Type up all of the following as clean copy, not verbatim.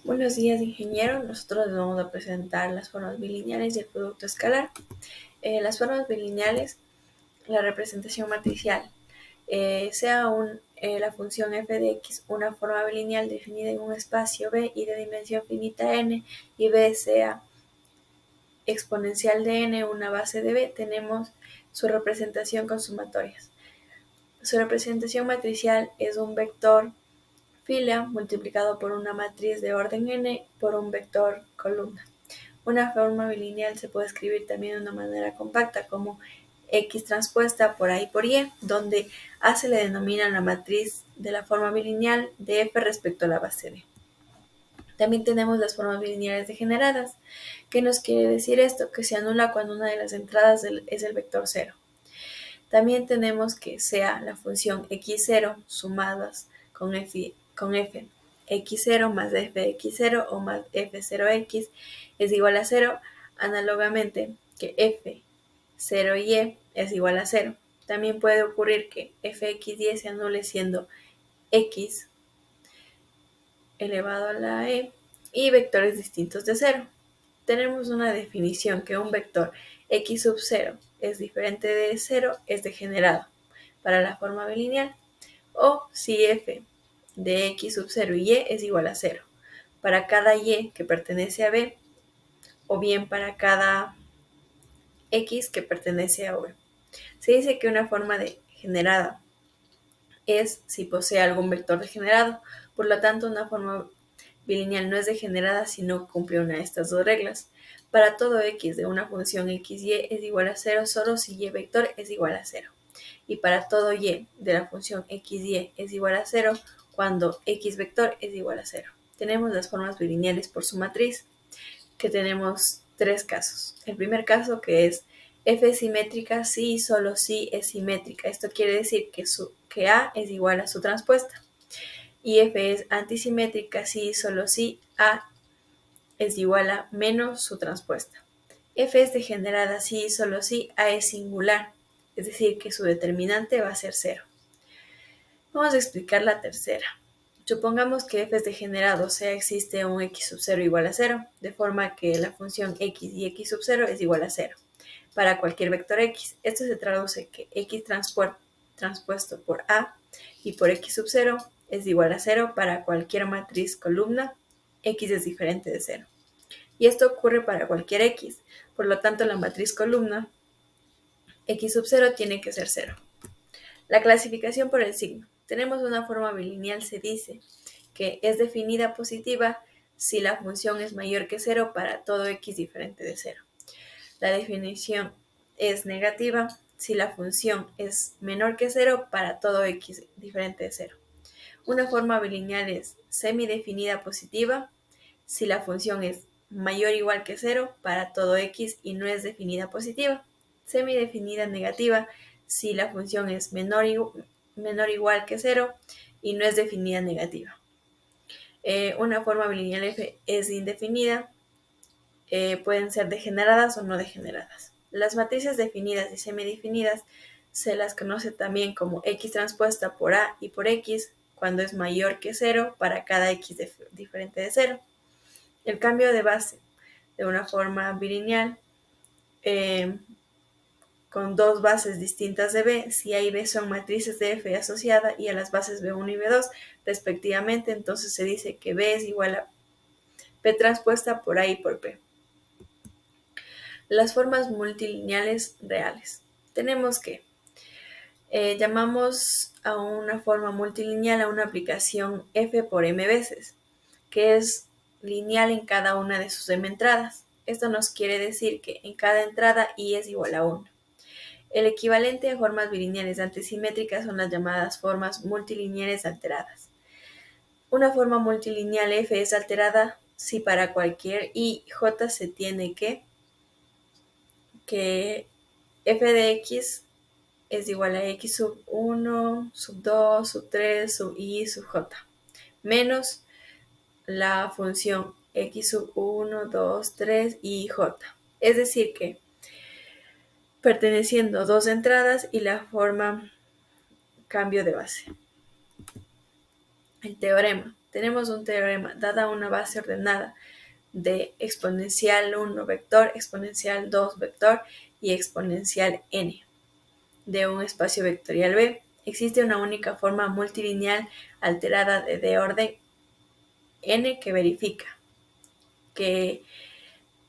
Buenos días, ingeniero. Nosotros les vamos a presentar las formas bilineales y el producto escalar. Las formas bilineales, la representación matricial, la función f de x una forma bilineal definida en un espacio B y de dimensión finita n, y B sea exponencial de n, una base de B, tenemos su representación con sumatorias. Su representación matricial es un vector fila multiplicado por una matriz de orden n por un vector columna. Una forma bilineal se puede escribir también de una manera compacta como X transpuesta por A y por Y, donde A se le denomina la matriz de la forma bilineal de F respecto a la base B. También tenemos las formas bilineales degeneradas. ¿Qué nos quiere decir esto? Que se anula cuando una de las entradas es el vector 0. También tenemos que sea la función x0 sumadas con f x0 más f x0 o más f0x es igual a 0, análogamente que f0y es igual a 0. También puede ocurrir que fxy se anule siendo x elevado a la e y vectores distintos de 0. Tenemos una definición que un vector x sub 0 es diferente de 0 es degenerado para la forma bilineal, o si f de x sub 0 y y es igual a 0 para cada y que pertenece a B, o bien para cada x que pertenece a V. Se dice que una forma degenerada es si posee algún vector degenerado, por lo tanto una forma bilineal no es degenerada si no cumple una de estas dos reglas. Para todo x de una función xy es igual a 0 solo si y vector es igual a 0. Y para todo y de la función xy es igual a 0 cuando x vector es igual a 0. Tenemos las formas bilineales por su matriz, que tenemos tres casos. El primer caso, que es f es simétrica si y solo si es simétrica. Esto quiere decir que A es igual a su transpuesta. Y f es antisimétrica si y solo si A es igual a menos su transpuesta. F es degenerada si y solo si A es singular, es decir, que su determinante va a ser 0. Vamos a explicar la tercera. Supongamos que f es degenerado, o sea, existe un x sub 0 igual a 0, de forma que la función x y x sub 0 es igual a 0 para cualquier vector x. Esto se traduce que x transpuesto por A y por x sub 0 es igual a 0 para cualquier matriz columna, x es diferente de 0. Y esto ocurre para cualquier x, por lo tanto la matriz columna x sub 0 tiene que ser 0. La clasificación por el signo. Tenemos una forma bilineal, se dice que es definida positiva si la función es mayor que 0 para todo x diferente de 0. La definición es negativa si la función es menor que 0 para todo x diferente de 0. Una forma bilineal es semidefinida positiva si la función es mayor o igual que 0 para todo x y no es definida positiva. Semidefinida negativa si la función es menor o igual que 0 y no es definida negativa. Una forma bilineal f es indefinida, pueden ser degeneradas o no degeneradas. Las matrices definidas y semidefinidas se las conoce también como x transpuesta por A y por x cuando es mayor que 0 para cada x diferente de 0. El cambio de base de una forma bilineal con dos bases distintas de B, si A y B son matrices de F asociada y a las bases B1 y B2 respectivamente, entonces se dice que B es igual a P transpuesta por A y por P. Las formas multilineales reales. Tenemos que llamamos a una forma multilineal a una aplicación f por m veces, que es lineal en cada una de sus m entradas. Esto nos quiere decir que en cada entrada i es igual a 1. El equivalente a formas bilineales antisimétricas son las llamadas formas multilineales alteradas. Una forma multilineal f es alterada si para cualquier i j se tiene que f de x es igual a x sub 1, sub 2, sub 3, sub i, sub j, menos la función x sub 1, 2, 3 y j. Es decir que perteneciendo dos entradas y la forma cambio de base. El teorema. Tenemos un teorema, dada una base ordenada de exponencial 1 vector, exponencial 2 vector y exponencial n de un espacio vectorial B. Existe una única forma multilineal alterada de orden n que verifica que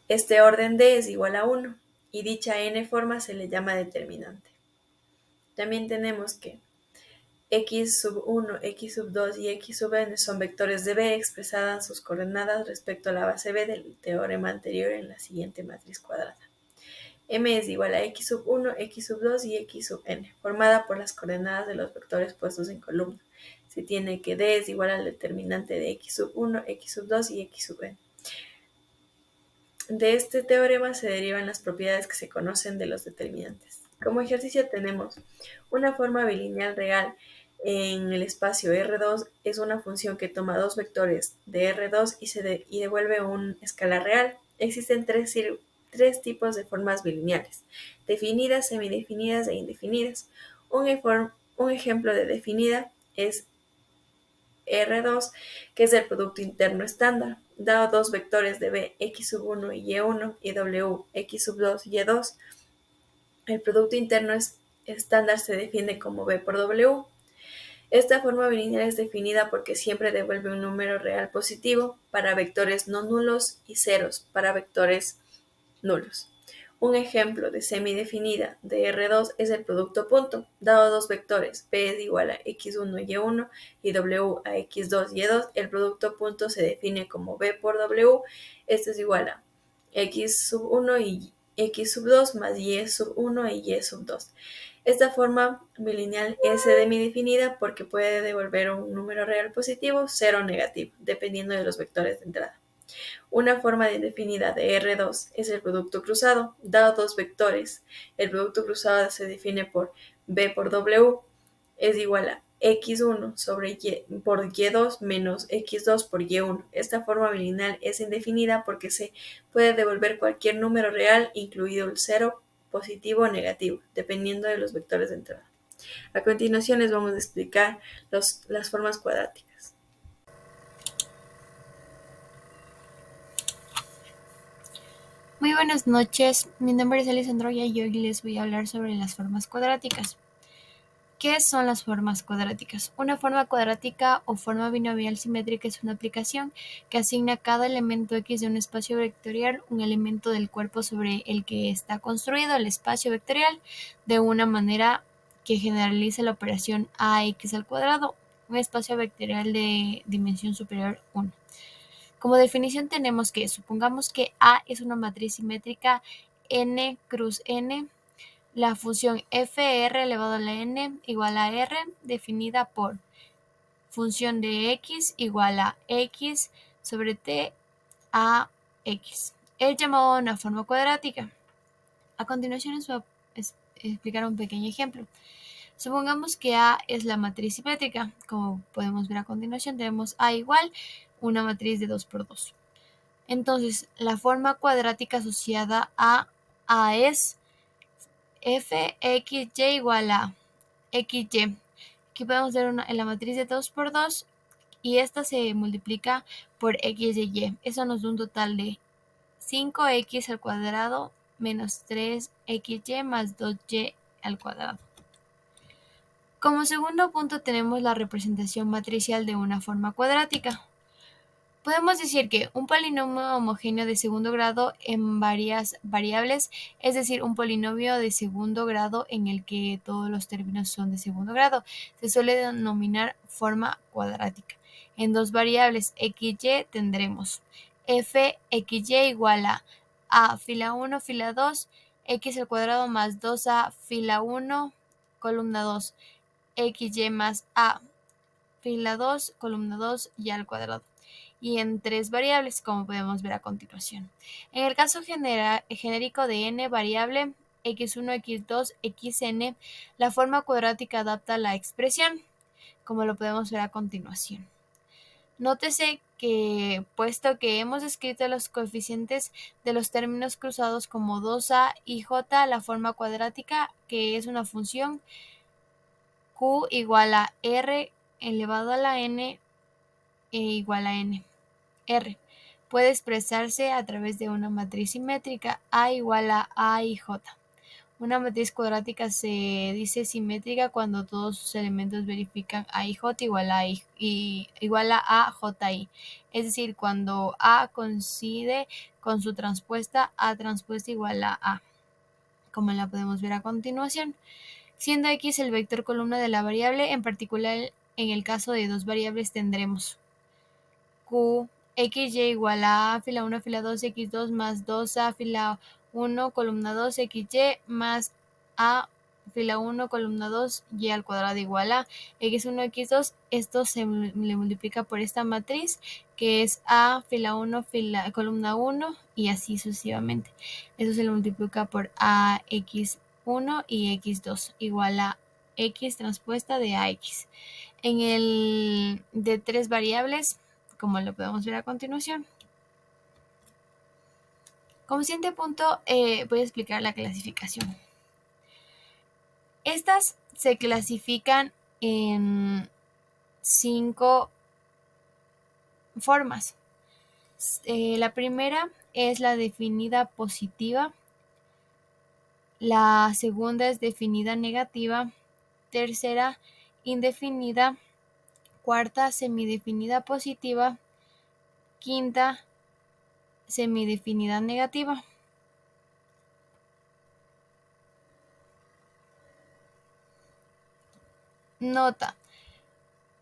este orden D es igual a 1 y dicha n forma se le llama determinante. También tenemos que x sub 1, x sub 2 y x sub n son vectores de B expresadas sus coordenadas respecto a la base B del teorema anterior en la siguiente matriz cuadrada. M es igual a x sub 1, x sub 2 y x sub n, formada por las coordenadas de los vectores puestos en columna. Se tiene que D es igual al determinante de x sub 1, x sub 2 y x sub n. De este teorema se derivan las propiedades que se conocen de los determinantes. Como ejercicio tenemos una forma bilineal real en el espacio R2 es una función que toma dos vectores de R2 y devuelve un escalar real. Existen tres tipos de formas bilineales: definidas, semidefinidas e indefinidas. Un ejemplo de definida es R2, que es el producto interno estándar, dado dos vectores de B, x sub 1 y y1 y w, x sub 2 y y2. El producto interno estándar se define como B por W. Esta forma bilineal es definida porque siempre devuelve un número real positivo para vectores no nulos y ceros para vectores nulos. Un ejemplo de semidefinida de R2 es el producto punto, dado dos vectores, P es igual a x1 y1 y w a x2 y2, el producto punto se define como B por W, esto es igual a x sub 1 y x sub 2 más y sub 1 y y sub 2. Esta forma bilineal es semidefinida porque puede devolver un número real positivo, cero o negativo, dependiendo de los vectores de entrada. Una forma indefinida de R2 es el producto cruzado, dado dos vectores. El producto cruzado se define por B por W es igual a x1 sobre por y2 menos x2 por y1. Esta forma bilineal es indefinida porque se puede devolver cualquier número real, incluido el cero, positivo o negativo, dependiendo de los vectores de entrada. A continuación les vamos a explicar las formas cuadráticas. Muy buenas noches, mi nombre es Alessandro y hoy les voy a hablar sobre las formas cuadráticas. ¿Qué son las formas cuadráticas? Una forma cuadrática o forma binomial simétrica es una aplicación que asigna a cada elemento X de un espacio vectorial un elemento del cuerpo sobre el que está construido el espacio vectorial de una manera que generaliza la operación AX al cuadrado, un espacio vectorial de dimensión superior a 1. Como definición tenemos que, supongamos que A es una matriz simétrica n cruz n, la función fr elevado a la n igual a r, definida por función de x igual a x sobre t a x. Es llamado una forma cuadrática. A continuación les voy a explicar un pequeño ejemplo. Supongamos que A es la matriz simétrica. Como podemos ver a continuación, tenemos A igual una matriz de 2 por 2. Entonces, la forma cuadrática asociada a A es fxy igual a xy. Aquí podemos ver en la matriz de 2 por 2 y esta se multiplica por x de y. Eso nos da un total de 5x al cuadrado menos 3xy más 2y al cuadrado. Como segundo punto tenemos la representación matricial de una forma cuadrática. Podemos decir que un polinomio homogéneo de segundo grado en varias variables, es decir, un polinomio de segundo grado en el que todos los términos son de segundo grado, se suele denominar forma cuadrática. En dos variables x y tendremos fxy igual a fila 1, fila 2, x al cuadrado más 2a fila 1, columna 2, xy más a fila 2, columna 2 y al cuadrado, y en tres variables, como podemos ver a continuación. En el caso genérico de n variable, x1, x2, xn, la forma cuadrática adapta la expresión, como lo podemos ver a continuación. Nótese que, puesto que hemos escrito los coeficientes de los términos cruzados como 2a y j, la forma cuadrática, que es una función q igual a r elevado a la n igual a n. R. Puede expresarse a través de una matriz simétrica A igual a y J. Una matriz cuadrática se dice simétrica cuando todos sus elementos verifican A y J igual a JI. Es decir, cuando A coincide con su transpuesta, A transpuesta igual a, como la podemos ver a continuación. Siendo X el vector columna de la variable, en particular en el caso de dos variables tendremos Q, XY igual a fila 1, fila 2, X2 más 2A, fila 1, columna 2, XY más A, fila 1, columna 2, Y al cuadrado igual a X1, X2. Esto se le multiplica por esta matriz, que es A, fila 1, columna 1, y así sucesivamente. Eso se le multiplica por AX1 y X2, igual a X transpuesta de AX. En el de tres variables, como lo podemos ver a continuación. Como siguiente punto, voy a explicar la clasificación. Estas se clasifican en 5 formas. La primera es la definida positiva, la segunda es definida negativa, tercera indefinida, cuarta semidefinida positiva, quinta semidefinida negativa. Nota: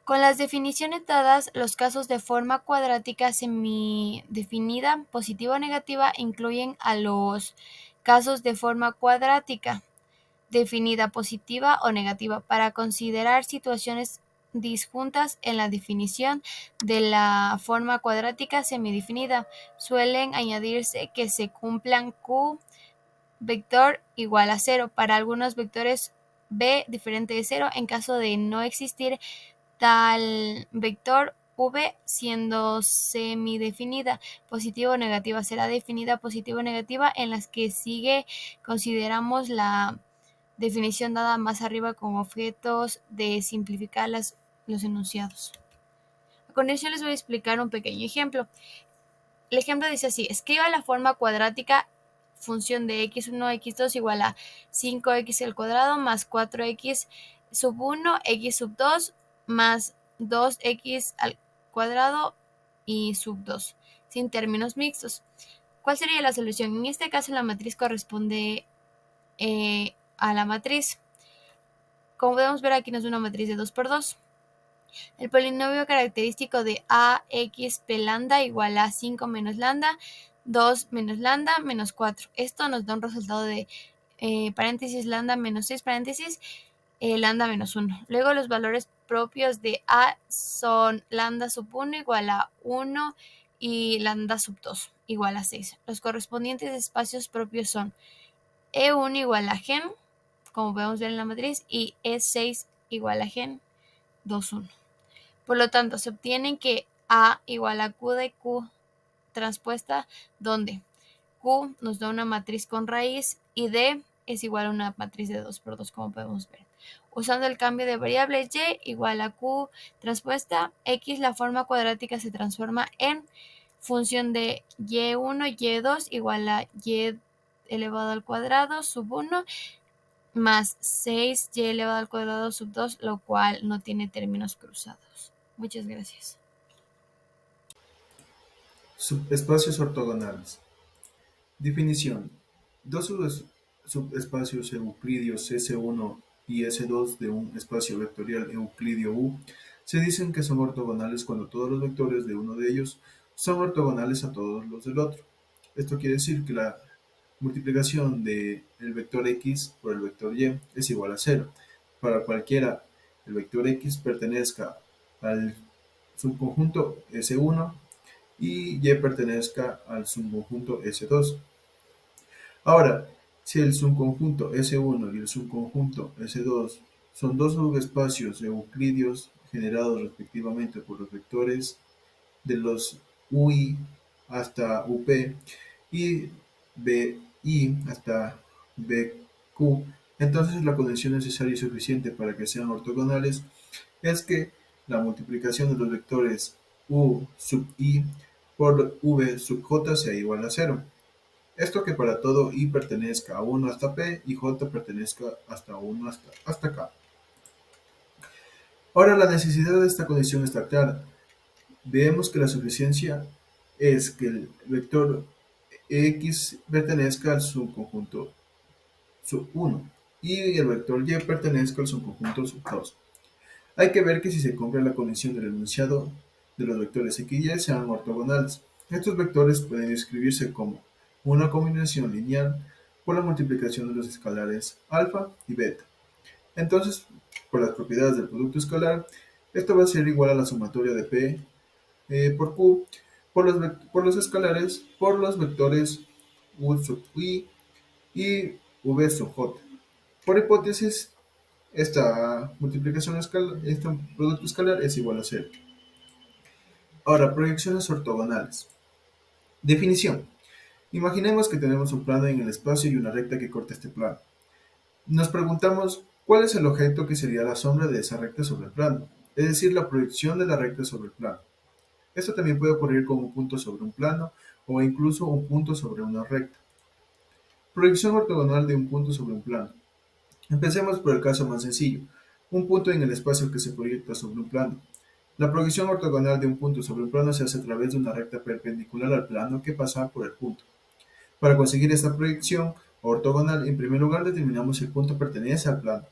con las definiciones dadas, los casos de forma cuadrática semidefinida positiva o negativa incluyen a los casos de forma cuadrática definida positiva o negativa. Para considerar situaciones disjuntas en la definición de la forma cuadrática semidefinida, suelen añadirse que se cumplan Q vector igual a 0 para algunos vectores b diferente de 0 en caso de no existir tal vector. V siendo semidefinida positiva o negativa será definida positiva o negativa. En las que sigue consideramos la definición dada más arriba con objetos de simplificar los enunciados. A continuación les voy a explicar un pequeño ejemplo. El ejemplo dice así: escriba la forma cuadrática función de x1, x2 igual a 5x al cuadrado más 4x sub 1, x sub 2 más 2x al cuadrado y sub 2, sin términos mixtos. ¿Cuál sería la solución? En este caso la matriz corresponde a la matriz. Como podemos ver, aquí nos da una matriz de 2 por 2. El polinomio característico de ax p lambda igual a 5 menos lambda, 2 menos lambda menos 4. Esto nos da un resultado de paréntesis lambda menos 6 paréntesis lambda menos 1. Luego los valores propios de a son lambda sub 1 igual a 1 y lambda sub 2 igual a 6. Los correspondientes espacios propios son E1 igual a gen, como podemos ver en la matriz, y E6 igual a gen 2, 1. Por lo tanto, se obtiene que A igual a Q de Q transpuesta, donde Q nos da una matriz con raíz y D es igual a una matriz de 2 por 2, como podemos ver. Usando el cambio de variables y igual a Q transpuesta X, la forma cuadrática se transforma en función de y1, y2 igual a y elevado al cuadrado sub 1 más 6y elevado al cuadrado sub 2, lo cual no tiene términos cruzados. Muchas gracias. Subespacios ortogonales. Definición: dos subespacios euclidios S1 y S2 de un espacio vectorial euclidio U se dicen que son ortogonales cuando todos los vectores de uno de ellos son ortogonales a todos los del otro. Esto quiere decir que la multiplicación del vector x por el vector y es igual a 0. Para cualquiera el vector x pertenezca al subconjunto S1 y y pertenezca al subconjunto S2. Ahora, si el subconjunto S1 y el subconjunto S2 son dos subespacios euclidios generados respectivamente por los vectores de los UI hasta UP y BI hasta BQ, entonces la condición necesaria y suficiente para que sean ortogonales es que la multiplicación de los vectores u sub i por v sub j sea igual a cero. Esto que para todo i pertenezca a 1 hasta p y j pertenezca hasta 1 hasta k. Ahora la necesidad de esta condición está clara. Vemos que la suficiencia es que el vector x pertenezca al subconjunto sub 1 y el vector y pertenezca al subconjunto sub 2. Hay que ver que si se cumple la condición del enunciado de los vectores x y sean ortogonales. Estos vectores pueden escribirse como una combinación lineal por la multiplicación de los escalares alfa y beta. Entonces, por las propiedades del producto escalar, esto va a ser igual a la sumatoria de p por q por los escalares por los vectores u sub i y v sub j. Por hipótesis, esta multiplicación escalar, este producto escalar es igual a cero. Ahora, proyecciones ortogonales. Definición. Imaginemos que tenemos un plano en el espacio y una recta que corta este plano. Nos preguntamos cuál es el objeto que sería la sombra de esa recta sobre el plano, es decir, la proyección de la recta sobre el plano. Esto también puede ocurrir con un punto sobre un plano o incluso un punto sobre una recta. Proyección ortogonal de un punto sobre un plano. Empecemos por el caso más sencillo, un punto en el espacio que se proyecta sobre un plano. La proyección ortogonal de un punto sobre un plano se hace a través de una recta perpendicular al plano que pasa por el punto. Para conseguir esta proyección ortogonal, en primer lugar determinamos si el punto pertenece al plano.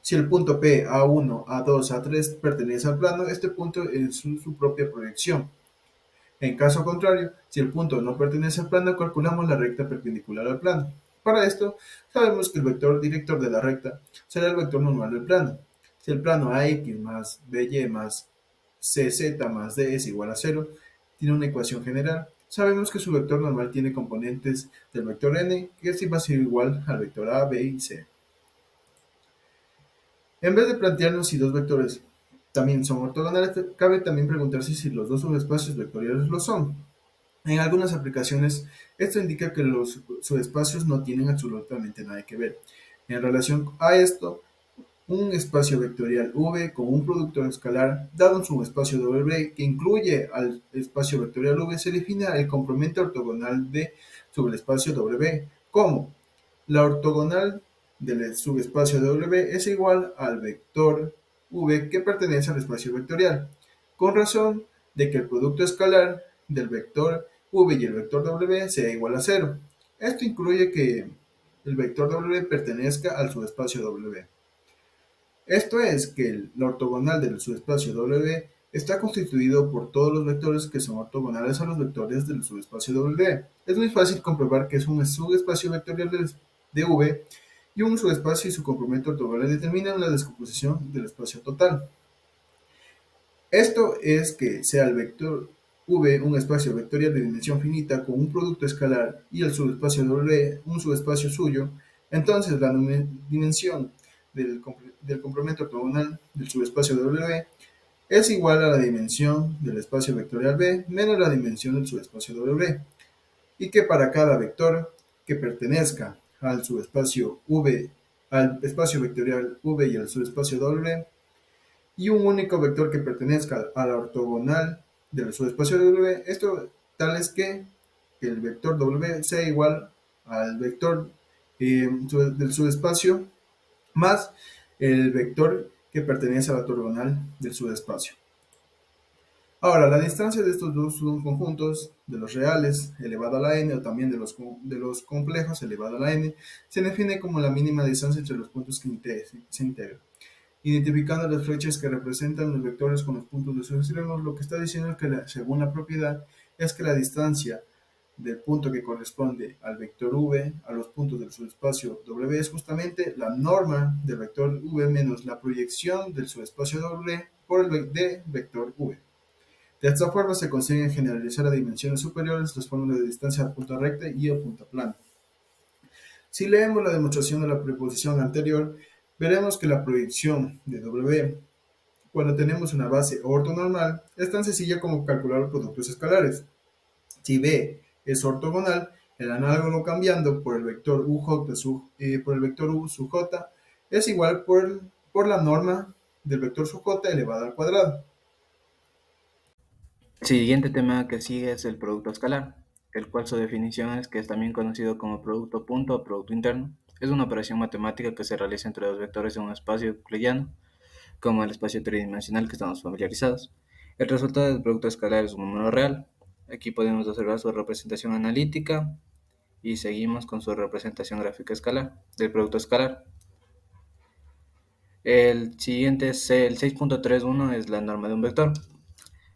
Si el punto P, A1, A2, A3 pertenece al plano, este punto es su propia proyección. En caso contrario, si el punto no pertenece al plano, calculamos la recta perpendicular al plano. Para esto, sabemos que el vector director de la recta será el vector normal del plano. Si el plano AX más BY más CZ más D es igual a 0, tiene una ecuación general, sabemos que su vector normal tiene componentes del vector n, que sí va a ser igual al vector A, B y C. En vez de plantearnos si dos vectores también son ortogonales, cabe también preguntarse si los dos subespacios vectoriales lo son. En algunas aplicaciones, esto indica que los subespacios no tienen absolutamente nada que ver. En relación a esto, un espacio vectorial V con un producto escalar dado un subespacio W que incluye al espacio vectorial V se define el complemento ortogonal de subespacio W como la ortogonal del subespacio W es igual al vector V que pertenece al espacio vectorial, con razón de que el producto escalar del vector V y el vector W sea igual a 0. Esto incluye que el vector W pertenezca al subespacio W. Esto es que la ortogonal del subespacio W está constituido por todos los vectores que son ortogonales a los vectores del subespacio W. Es muy fácil comprobar que es un subespacio vectorial de V y un subespacio y su complemento ortogonal determinan la descomposición del espacio total. Esto es que sea el vector V un espacio vectorial de dimensión finita con un producto escalar y el subespacio W un subespacio suyo, entonces la dimensión del complemento ortogonal del subespacio W es igual a la dimensión del espacio vectorial V menos la dimensión del subespacio W, y que para cada vector que pertenezca al subespacio V, al espacio vectorial V y al subespacio W, y un único vector que pertenezca a la ortogonal del subespacio W, esto tal es que el vector W sea igual al vector del subespacio más el vector que pertenece a la ortogonal del subespacio. Ahora, la distancia de estos dos subconjuntos, de los reales elevado a la n o también de los complejos elevado a la n, se define como la mínima distancia entre los puntos que se integran. Identificando las flechas que representan los vectores con los puntos de sus extremos, lo que está diciendo es que según la propiedad es que la distancia del punto que corresponde al vector v a los puntos del subespacio w es justamente la norma del vector v menos la proyección del subespacio w por el de vector v. De esta forma se consiguen generalizar a dimensiones superiores las fórmulas de distancia a punta recta y a punta plana. Si leemos la demostración de la preposición anterior, veremos que la proyección de W cuando tenemos una base ortonormal es tan sencilla como calcular los productos escalares. Si B es ortogonal, el análogo cambiando por el vector por el vector U sub J es igual por la norma del vector sub J elevado al cuadrado. El siguiente tema que sigue es el producto escalar, el cual su definición es que es también conocido como producto punto o producto interno. Es una operación matemática que se realiza entre dos vectores en un espacio euclidiano, como el espacio tridimensional que estamos familiarizados. El resultado del producto escalar es un número real. Aquí podemos observar su representación analítica y seguimos con su representación gráfica escalar del producto escalar. El siguiente es el 6.31, es la norma de un vector.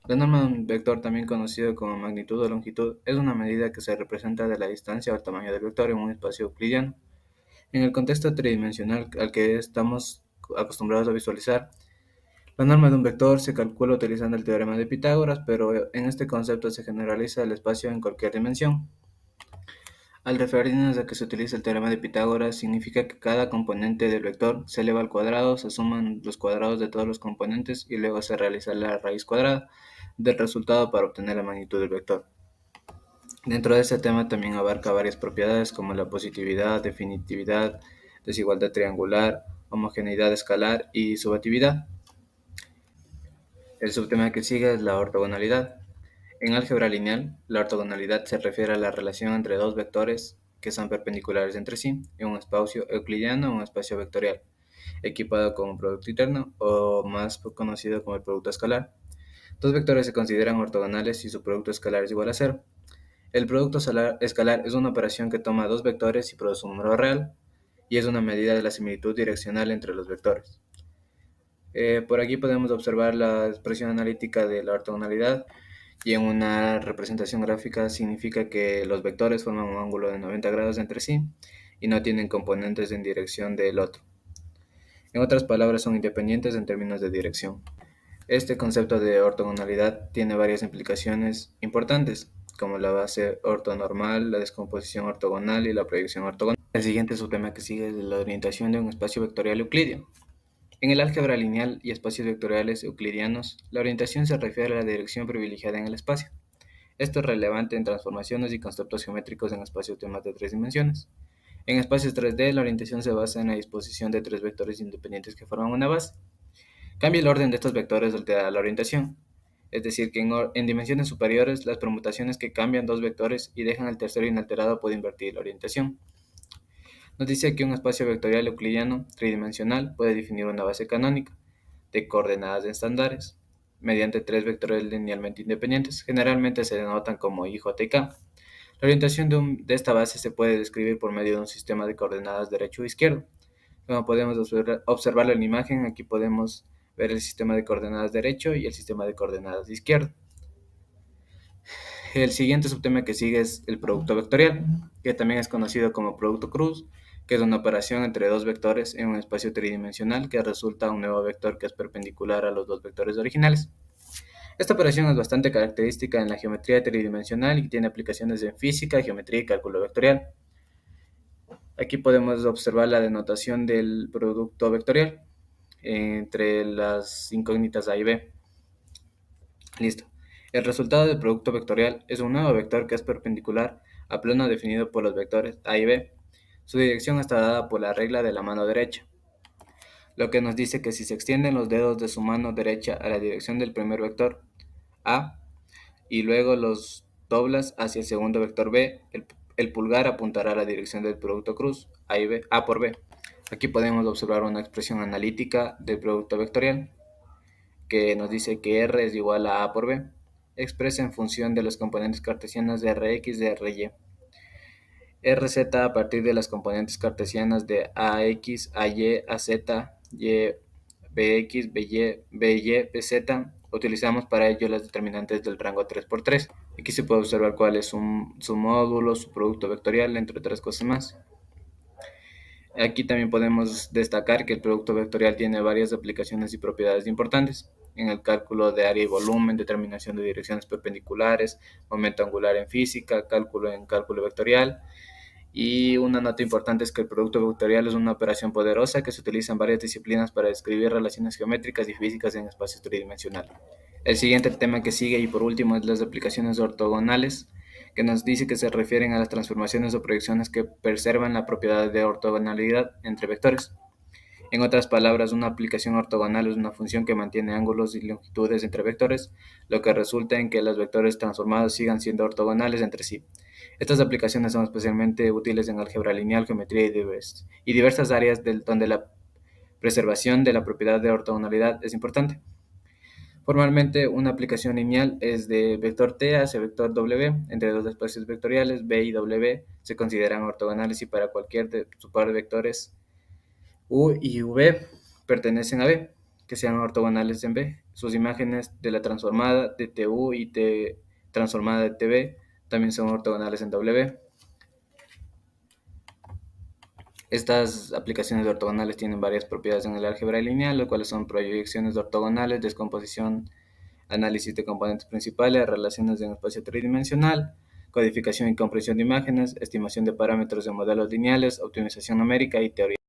La norma de un vector, también conocido como magnitud o longitud, es una medida que se representa de la distancia o el tamaño del vector en un espacio euclidiano. En el contexto tridimensional al que estamos acostumbrados a visualizar, la norma de un vector se calcula utilizando el teorema de Pitágoras, pero en este concepto se generaliza el espacio en cualquier dimensión. Al referirnos a que se utiliza el teorema de Pitágoras, significa que cada componente del vector se eleva al cuadrado, se suman los cuadrados de todos los componentes y luego se realiza la raíz cuadrada del resultado para obtener la magnitud del vector. Dentro de este tema también abarca varias propiedades como la positividad, definitividad, desigualdad triangular, homogeneidad escalar y subjetividad. El subtema que sigue es la ortogonalidad. En álgebra lineal, la ortogonalidad se refiere a la relación entre dos vectores que son perpendiculares entre sí en un espacio euclidiano o un espacio vectorial, equipado con un producto interno o más conocido como el producto escalar. Dos vectores se consideran ortogonales si su producto escalar es igual a cero. El producto escalar es una operación que toma dos vectores y produce un número real, y es una medida de la similitud direccional entre los vectores. Por aquí podemos observar la expresión analítica de la ortogonalidad, y en una representación gráfica significa que los vectores forman un ángulo de 90 grados entre sí y no tienen componentes en dirección del otro. En otras palabras, son independientes en términos de dirección. Este concepto de ortogonalidad tiene varias implicaciones importantes, como la base ortonormal, la descomposición ortogonal y la proyección ortogonal. El siguiente subtema que sigue es la orientación de un espacio vectorial euclidio. En el álgebra lineal y espacios vectoriales euclidianos, la orientación se refiere a la dirección privilegiada en el espacio. Esto es relevante en transformaciones y conceptos geométricos en espacios de más de 3 dimensiones. En espacios 3D, la orientación se basa en la disposición de tres vectores independientes que forman una base. Cambia el orden de estos vectores altera la orientación. Es decir, que en dimensiones superiores, las permutaciones que cambian dos vectores y dejan el tercero inalterado pueden invertir la orientación. Nos dice que un espacio vectorial euclidiano tridimensional puede definir una base canónica de coordenadas estándares mediante tres vectores linealmente independientes. Generalmente se denotan como I, J y K. La orientación de esta base se puede describir por medio de un sistema de coordenadas derecho e izquierdo. Como podemos observarlo en la imagen, aquí podemos ver el sistema de coordenadas derecho y el sistema de coordenadas izquierdo. El siguiente subtema que sigue es el producto vectorial, que también es conocido como producto cruz, que es una operación entre dos vectores en un espacio tridimensional que resulta un nuevo vector que es perpendicular a los dos vectores originales. Esta operación es bastante característica en la geometría tridimensional y tiene aplicaciones en física, geometría y cálculo vectorial. Aquí podemos observar la denotación del producto vectorial entre las incógnitas A y B. Listo. El resultado del producto vectorial es un nuevo vector que es perpendicular a plano definido por los vectores A y B. Su dirección está dada por la regla de la mano derecha, lo que nos dice que si se extienden los dedos de su mano derecha a la dirección del primer vector A y luego los doblas hacia el segundo vector B, el pulgar apuntará a la dirección del producto cruz A, y B, A por B. Aquí podemos observar una expresión analítica del producto vectorial que nos dice que R es igual a A por B, expresa en función de los componentes cartesianos de Rx de Ry. Rz a partir de las componentes cartesianas de Ax, Ay, Az, Y, Bx, By, By, Bz. Utilizamos para ello las determinantes del rango 3×3. Aquí se puede observar cuál es su módulo, su producto vectorial, entre otras cosas más. Aquí también podemos destacar que el producto vectorial tiene varias aplicaciones y propiedades importantes en el cálculo de área y volumen, determinación de direcciones perpendiculares, momento angular en física, cálculo en cálculo vectorial. Y una nota importante es que el producto vectorial es una operación poderosa que se utiliza en varias disciplinas para describir relaciones geométricas y físicas en espacios tridimensionales. El siguiente tema que sigue y por último es las aplicaciones ortogonales, que nos dice que se refieren a las transformaciones o proyecciones que preservan la propiedad de ortogonalidad entre vectores. En otras palabras, una aplicación ortogonal es una función que mantiene ángulos y longitudes entre vectores, lo que resulta en que los vectores transformados sigan siendo ortogonales entre sí. Estas aplicaciones son especialmente útiles en álgebra lineal, geometría y diversas áreas donde la preservación de la propiedad de ortogonalidad es importante. Formalmente, una aplicación lineal es de vector t hacia vector w entre dos espacios vectoriales v y w se consideran ortogonales y para cualquier par de vectores u y v pertenecen a v, que sean ortogonales en v. Sus imágenes de la transformada de tu y t transformada de tv también son ortogonales en w. Estas aplicaciones ortogonales tienen varias propiedades en el álgebra lineal, las cuales son proyecciones ortogonales, descomposición, análisis de componentes principales, relaciones en espacio tridimensional, codificación y comprensión de imágenes, estimación de parámetros de modelos lineales, optimización numérica y teoría.